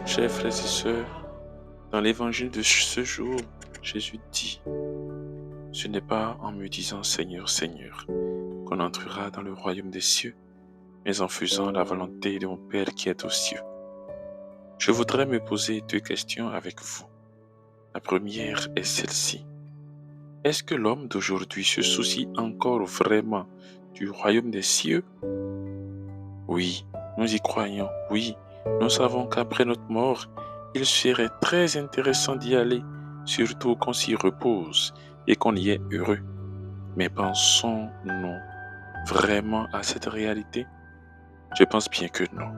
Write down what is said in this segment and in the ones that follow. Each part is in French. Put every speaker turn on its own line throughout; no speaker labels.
Chers frères et sœurs, dans l'évangile de ce jour, Jésus dit, ce n'est pas en me disant Seigneur, Seigneur, qu'on entrera dans le royaume des cieux, mais en faisant la volonté de mon Père qui est aux cieux. Je voudrais me poser deux questions avec vous. La première est celle-ci. Est-ce que l'homme d'aujourd'hui se soucie encore vraiment du royaume des cieux? Oui, nous y croyons, oui. Nous savons qu'après notre mort, il serait très intéressant d'y aller, surtout qu'on s'y repose et qu'on y est heureux. Mais pensons-nous vraiment à cette réalité? Je pense bien que non.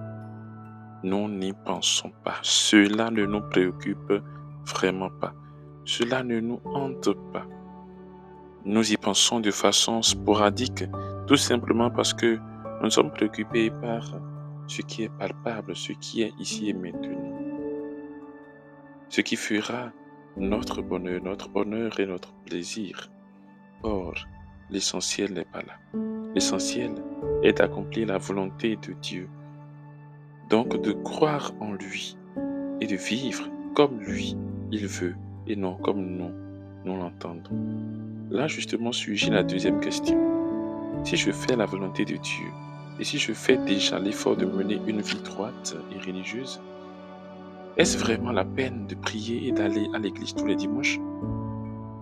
Nous n'y pensons pas. Cela ne nous préoccupe vraiment pas. Cela ne nous hante pas. Nous y pensons de façon sporadique, tout simplement parce que nous sommes préoccupés par ce qui est palpable, ce qui est ici et maintenant, ce qui fera notre bonheur, notre honneur et notre plaisir. Or, l'essentiel n'est pas là. L'essentiel est d'accomplir la volonté de Dieu, donc de croire en lui et de vivre comme lui, il veut, et non comme nous l'entendons. Là, justement, surgit la deuxième question. Si je fais la volonté de Dieu, et si je fais déjà l'effort de mener une vie droite et religieuse, est-ce vraiment la peine de prier et d'aller à l'église tous les dimanches?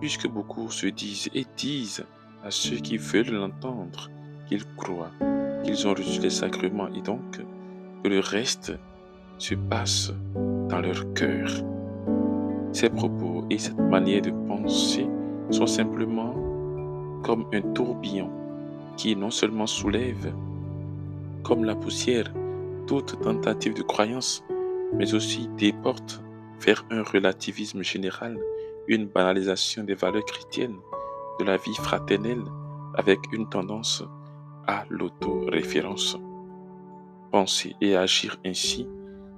Puisque beaucoup se disent et disent à ceux qui veulent l'entendre qu'ils croient, qu'ils ont reçu les sacrements et donc que le reste se passe dans leur cœur. Ces propos et cette manière de penser sont simplement comme un tourbillon qui non seulement soulève comme la poussière toute tentative de croyance, mais aussi déporte vers un relativisme général, une banalisation des valeurs chrétiennes, de la vie fraternelle, avec une tendance à l'autoréférence. Penser et agir ainsi,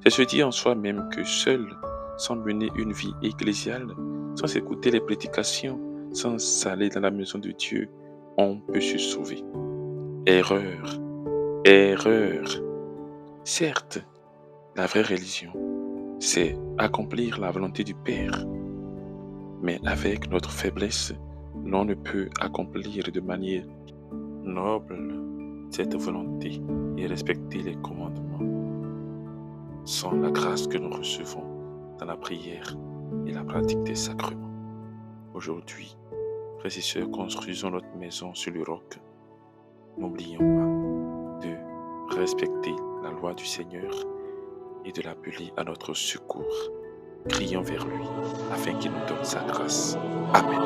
c'est se dire en soi-même que seul, sans mener une vie ecclésiale, sans écouter les prédications, sans aller dans la maison de Dieu, on peut se sauver. Erreur, erreur. Certes, la vraie religion, c'est accomplir la volonté du Père. Mais avec notre faiblesse, l'on ne peut accomplir de manière noble cette volonté et respecter les commandements sans la grâce que nous recevons dans la prière et la pratique des sacrements. Aujourd'hui, frères et sœurs, construisons notre maison sur le roc. N'oublions pas de respecter la loi du Seigneur et de l'appeler à notre secours. Crions vers lui afin qu'il nous donne sa grâce. Amen.